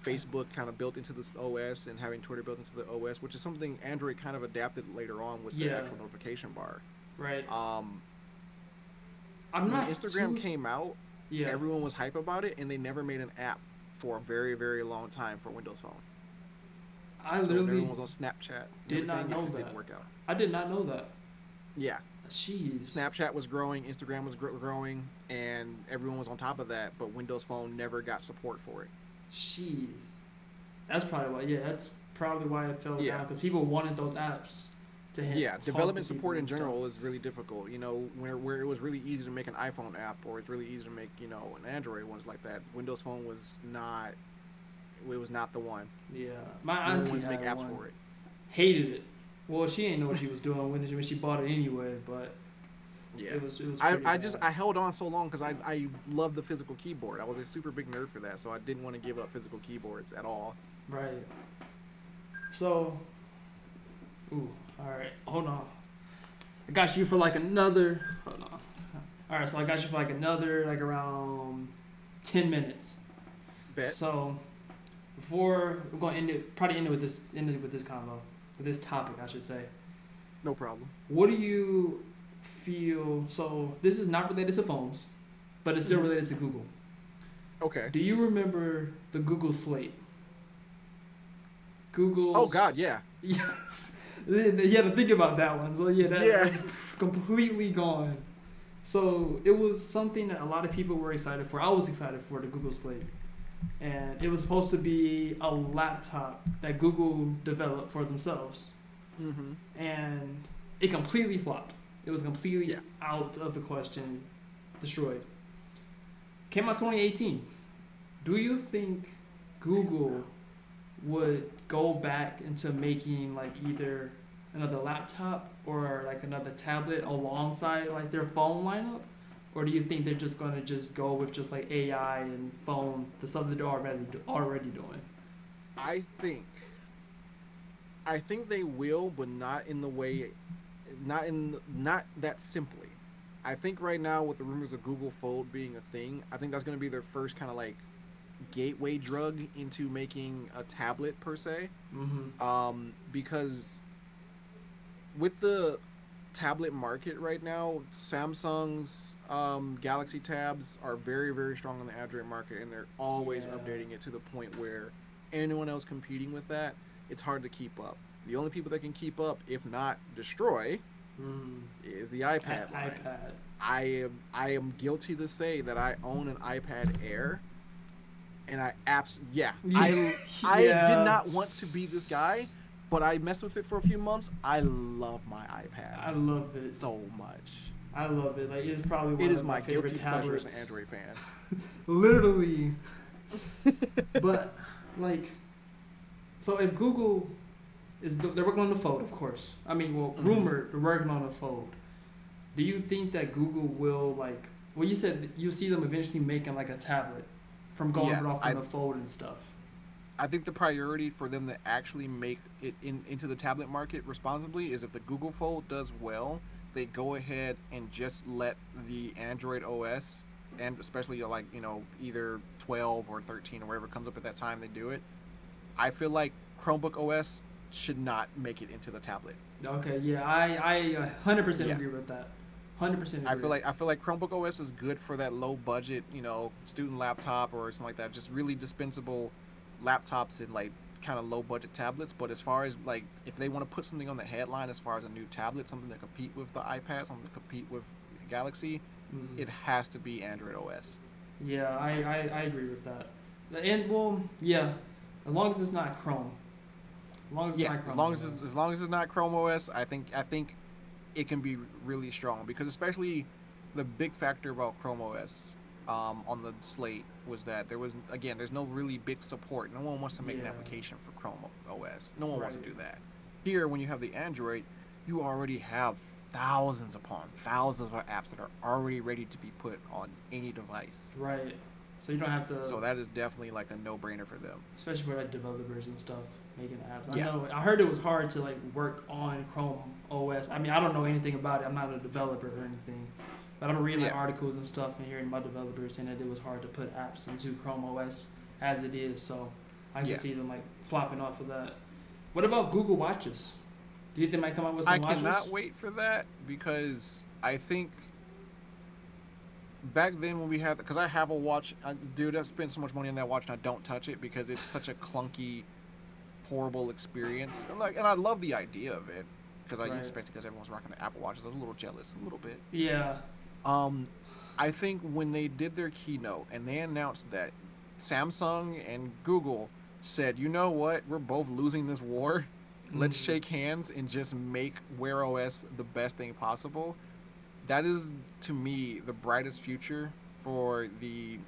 Facebook kind of built into the OS and having Twitter built into the OS, which is something Android kind of adapted later on with the Yeah. actual notification bar. Right. I'm When not Instagram too. came out, Yeah. everyone was hype about it, and they never made an app for a very, very long time for Windows Phone. I So literally everyone was on Snapchat. and did not everything, know it just that. didn't work out. I did not know that. Yeah, Jeez. Snapchat was growing, Instagram was growing, and everyone was on top of that. But Windows Phone never got support for it. Jeez. That's probably why. Yeah, that's probably why it fell Yeah. down because people wanted those apps to hit. Yeah, talk to development people support in and stuff. general is really difficult. You know, where it was really easy to make an iPhone app, or it's really easy to make an Android ones like that. Windows Phone was not. It was not the one. Yeah, my No one auntie wanted to make had apps one. for it. Hated it. Well, she didn't know what she was doing when she bought it anyway, but Yeah. it was pretty I bad. held on so long because I love the physical keyboard. I was a super big nerd for that, so I didn't want to give up physical keyboards at all. Right. So, ooh, all right, hold on. I got you for like another. Hold on. All right, so I got you for like another like around 10 minutes. Bet. So, before we're gonna end it, probably end it with this combo, with this topic, I should say. No problem. What do you feel? So this is not related to phones, but it's still related to Google. Okay. Do you remember the Google Slate? Google. Oh God, yeah. Yes. You had to think about that one. So yeah, Yeah. that's completely gone. So it was something that a lot of people were excited for. I was excited for the Google Slate. And it was supposed to be a laptop that Google developed for themselves. Mm-hmm. And it completely flopped. It was completely Yeah. out of the question, destroyed. Came out 2018. Do you think Google would go back into making like either another laptop or like another tablet alongside like their phone lineup? Or do you think they're just gonna just go with just like AI and phone, the stuff that they're already doing? I think they will, but not in the way, not that simply. I think right now with the rumors of Google Fold being a thing, I think that's going to be their first kind of like gateway drug into making a tablet per se. Mm-hmm. Because with the tablet market right now, Samsung's Galaxy tabs are very, very strong on the Android market, and they're always Yeah. updating it to the point where anyone else competing with that, it's hard to keep up. The only people that can keep up, if not destroy, is the iPad lines. iPad. I am guilty to say that I own an iPad Air, and I Yeah. did not want to be this guy, but I messed with it for a few months. I love my iPad. I love it So much. I love it. Like it's probably one It of is my my favorite guilty pleasure tablets. as an Android fan. Literally. But like, so if Google they're working on the Fold, of course. I mean, well, rumored they're working on the Fold. Do you think that Google will like? Well, you said you see them eventually making like a tablet from going Yeah, off from the Fold and stuff. I think the priority for them to actually make it into the tablet market responsibly is if the Google Fold does well, they go ahead and just let the Android OS, and especially like either 12 or 13 or whatever comes up at that time, they do it. I feel like Chromebook OS should not make it into the tablet. Okay, yeah, I 100% Yeah, agree with that. 100% agree. I feel like Chromebook OS is good for that low budget, student laptop or something like that. Just really dispensable laptops and like kind of low budget tablets. But as far as like if they want to put something on the headline as far as a new tablet, something to compete with the iPad, something to compete with the Galaxy, Mm. it has to be Android OS. Yeah, I agree with that. And well, yeah, as long as it's not Chrome. As long as it's Yeah, not Chrome OS. as long as it's not Chrome OS, I think it can be really strong because especially the big factor about Chrome OS on the slate was that there was again there's no really big support. No one wants to make an Yeah, application for Chrome OS. No one wants to right. do that. Here, when you have the Android, you already have thousands upon thousands of apps that are already ready to be put on any device. Right. So you don't have to, So that is definitely like a no-brainer for them. especially for like developers and stuff making apps. I Yeah, know I heard it was hard to like work on Chrome OS. I mean, I don't know anything about it. I'm not a developer or anything, but I'm reading like yeah, articles and stuff and hearing about developers saying that it was hard to put apps into Chrome OS as it is. So I can yeah. see them like flopping off of that. What about Google Watches? Do you think they might come out with I some watches? cannot wait for that because I think back then when we had because I have a watch, dude, I spent so much money on that watch and I don't touch it because it's such a clunky, horrible experience. And I love the idea of it because I Right. expect because everyone's rocking the Apple watches. I was a little jealous, a little bit. Yeah. Um, I think when they did their keynote and they announced that Samsung and Google said, you know what, we're both losing this war. Let's Mm. shake hands and just make Wear OS the best thing possible. That is to me the brightest future for the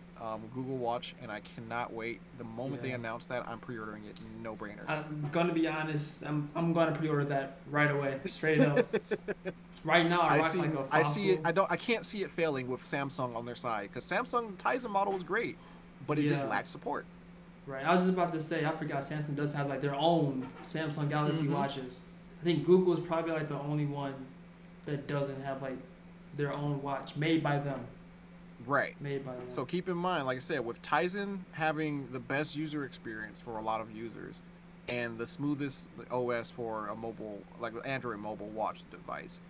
Google Watch, and I cannot wait. The moment they Yeah. announce that, I'm pre-ordering it. No brainer. I'm gonna be honest. I'm gonna pre-order that right away, straight up. Right now, I rock like a I see it. fossil. I can't see it failing with Samsung on their side because Samsung Tizen model was great, but it just Yeah. lacks support. Right. I was just about to say. I forgot Samsung does have like their own Samsung Galaxy Hmm. watches. I think Google is probably like the only one that doesn't have like their own watch made by them. Right. Made by them. So keep in mind, like I said, with Tizen having the best user experience for a lot of users, and the smoothest OS for a mobile, like an Android mobile watch device,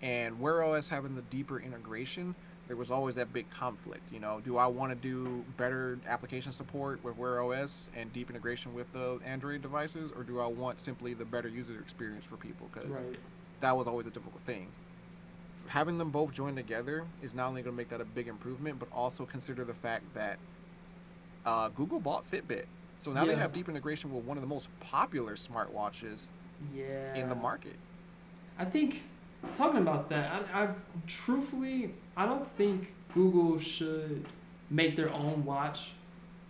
and Wear OS having the deeper integration, there was always that big conflict. Do I want to do better application support with Wear OS and deep integration with the Android devices, or do I want simply the better user experience for people? Because Right. that was always a difficult thing. Having them both join together is not only going to make that a big improvement, but also consider the fact that Google bought Fitbit. So now they Yeah. have deep integration with one of the most popular smartwatches in the Yeah. market. I think talking about that, I truthfully I don't think Google should make their own watch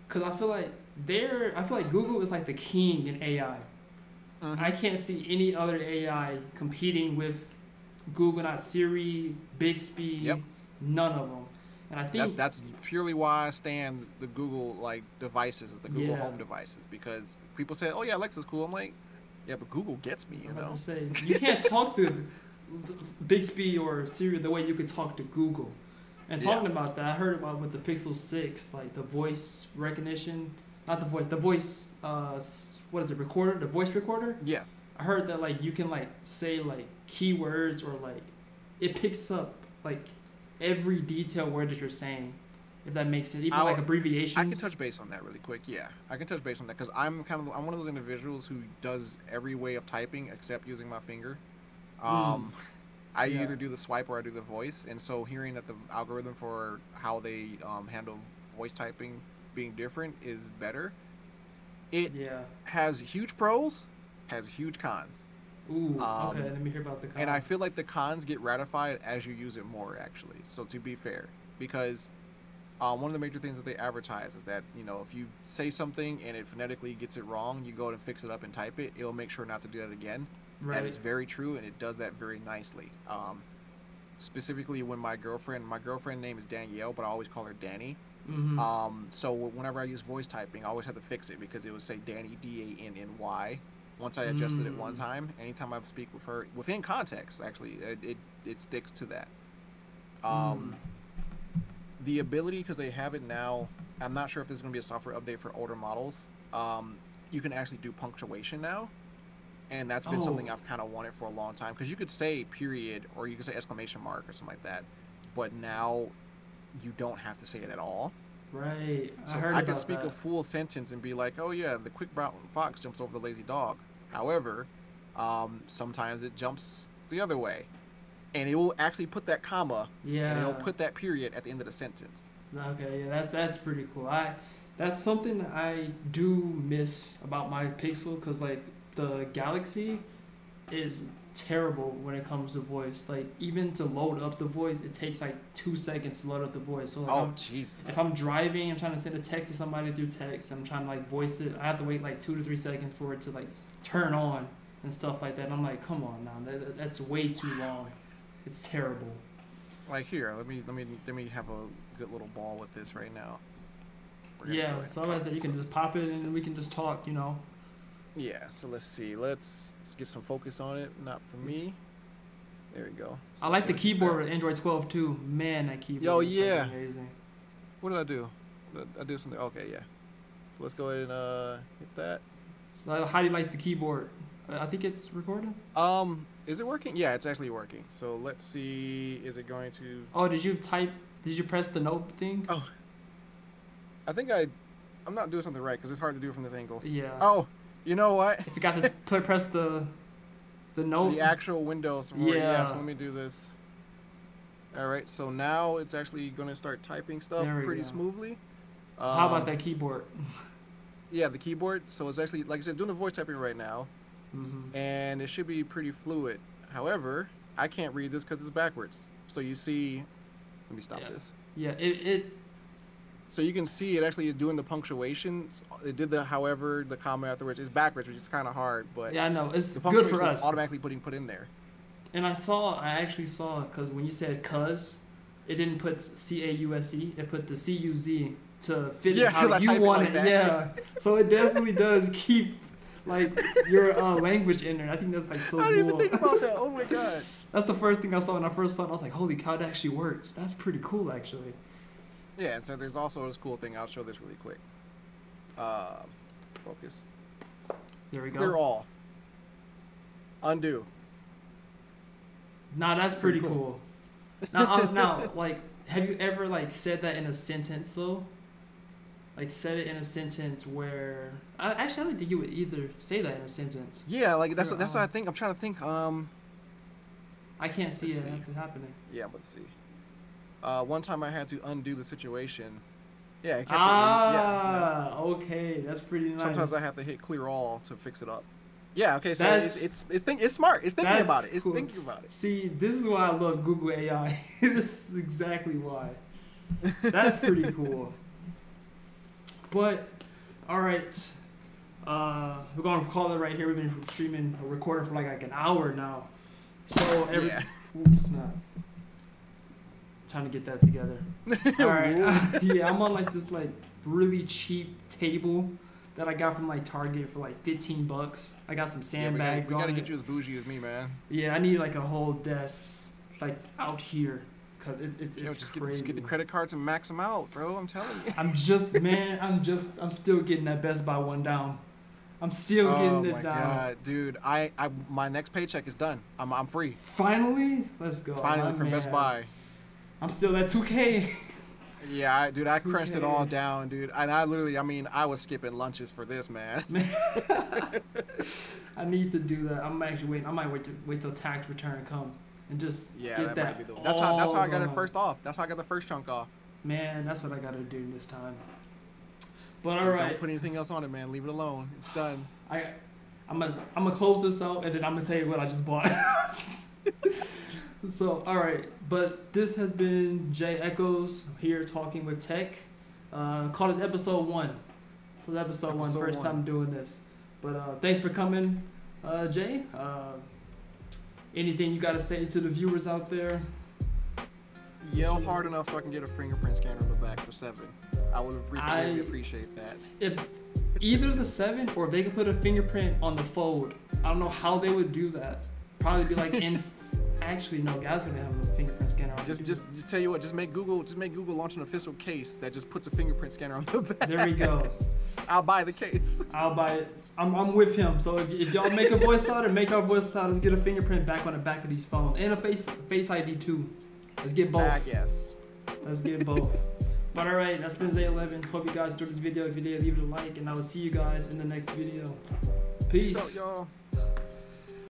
because I feel like Google is like the king in AI. Hmm. I can't see any other AI competing with Google, not Siri, Yep. Bixby, none of them. And I think That's purely why I stand the Google like devices, the Google yeah, Home devices, because people say, "Oh yeah, Alexa's cool." I'm like, "Yeah, but Google gets me," I'm about to say you can't talk to Bixby or Siri the way you could talk to Google. And Yeah. talking about that, I heard about with the Pixel 6, like the voice recognition, not the voice, what is it, recorder, the voice recorder. Yeah. I heard that like you can like say like keywords or like it picks up like every detail word that you're saying, if that makes sense. Even like I can abbreviations. touch base on that really quick. Yeah, I can touch base on that because I'm one of those individuals who does every way of typing except using my finger. Mm, Um, I yeah, either do the swipe or I do the voice, and so hearing that the algorithm for how they handle voice typing being different is better. It yeah. has huge pros, has huge cons. Ooh, okay. Um, Let me hear about the and I con. feel like the cons get ratified as you use it more, actually. So to be fair, because one of the major things that they advertise is that if you say something and it phonetically gets it wrong, you go and fix it up and type it. It'll make sure not to do that again. That is Right. very true, and it does that very nicely. Specifically, when my girlfriend name is Danielle, but I always call her Danny. So whenever I use voice typing, I always have to fix it because it would say Danny Danny. Once I adjusted it one time, anytime I speak with her within context, actually, it sticks to that. The ability, because they have it now, I'm not sure if this is going to be a software update for older models. You can actually do punctuation now, and that's been something I've kind of wanted for a long time. Because you could say period, or you could say exclamation mark, or something like that, but now you don't have to say it at all. Right. So I could speak a full sentence and be like, "Oh yeah, the quick brown fox jumps over the lazy dog." However, sometimes it jumps the other way, and it will actually put that comma, and it will put that period at the end of the sentence. Okay, yeah, that's pretty cool. That's something I do miss about my Pixel, because like the Galaxy is terrible when it comes to voice. Like, even to load up the voice, it takes like 2 seconds to load up the voice. So like, Jesus. If I'm driving, I'm trying to send a text to somebody through text, I'm trying to like voice it, I have to wait like 2 to 3 seconds for it to like turn on and stuff like that. And I'm like, come on now, that's way too long. It's terrible. Like, here, let me have a good little ball with this right now. Yeah, so I said you can just pop it and we can just talk, you know. Yeah, so let's see. Let's get some focus on it. Not for me. There we go. So I like the keyboard with Android 12 too. Man, that keyboard is amazing. What did I do? I did something. Okay, yeah. So let's go ahead and hit that. So how do you like the keyboard? I think it's recording. Is it working? Yeah, it's actually working. So let's see. Is it going to? Oh, did you press the note thing? Oh, I think I'm not doing something right because it's hard to do from this angle. Yeah. Oh, you know what? If you got to press the note. The actual Windows. Yeah. So let me do this. All right. So now it's actually going to start typing stuff pretty smoothly. So how about that keyboard? Yeah, the keyboard. So it's actually, like I said, doing the voice typing right now. And it should be pretty fluid. However, I can't read this because it's backwards. So you see, let me stop this. Yeah, So you can see it actually is doing the punctuations. It did the however, the comma afterwards. It's backwards, which is kind of hard, but yeah, I know it's good for us. Automatically put in there. And I actually saw because when you said "cuz," it didn't put CAUSE. It put the CUZ to fit it how you want it. Yeah, so it definitely does keep like your language in there. I think that's like so cool. I didn't even think about that. Oh my god. That's the first thing I saw when I first saw it. I was like, holy cow, that actually works. That's pretty cool, actually. Yeah, and so there's also this cool thing. I'll show this really quick. Focus. There we go. Clear all. Undo. Nah, that's pretty cool. Now, like, have you ever like said that in a sentence though? Like, said it in a sentence where I don't think you would either say that in a sentence. Yeah, like that's what I think. I'm trying to think. I can't see it happening. Yeah, let's see. One time I had to undo the situation. Yeah, it kept okay, that's pretty nice. Sometimes I have to hit clear all to fix it up. Yeah, okay, so it's smart. It's thinking about it. It's cool. Thinking about it. See, this is why I love Google AI. This is exactly why. That's pretty cool. But, all right, we're gonna call it right here. We've been streaming, recording for like an hour now. So oops, not. Trying to get that together. All right, yeah, I'm on like this like really cheap table that I got from like Target for like $15. I got some sandbags on it. We gotta get you as bougie as me, man. Yeah, I need like a whole desk like out here. Cause it's crazy. Just get the credit cards and max them out, bro. I'm telling you. I'm still getting that Best Buy one down. I'm still getting it down. Oh my god, dude! My next paycheck is done. I'm free. Finally, let's go. Finally from Best Buy. I'm still at 2K. Yeah, dude, I crunched it all down, dude. And I was skipping lunches for this, man. I need to do that. I'm actually waiting. I might wait till tax return come and just get that. Might be that's how I got it first off. That's how I got the first chunk off. Man, that's what I gotta do this time. But all right. Don't put anything else on it, man. Leave it alone. It's done. I'm gonna close this out and then I'm gonna tell you what I just bought. So, all right, but this has been Jay Echols here talking with Tech. Call this episode 1. So episode 1, first time doing this. But thanks for coming, Jay. Anything you got to say to the viewers out there? Yell hard enough so I can get a fingerprint scanner on the back for 7. I would really appreciate that. If either the 7 or they could put a fingerprint on the Fold. I don't know how they would do that. Probably be like in. Actually, no, guys gonna have a fingerprint scanner. Just tell you what. Just make Google launch an official case that just puts a fingerprint scanner on the back. There we go. I'll buy the case. I'll buy it. I'm with him. So if y'all make a voice cloud or make our voice cloud, let's get a fingerprint back on the back of these phones and a face ID too. Let's get both. Yes. Let's get both. But all right, that's been Zay 11. Hope you guys enjoyed this video. If you did, leave it a like, and I will see you guys in the next video. Peace. Peace out, y'all.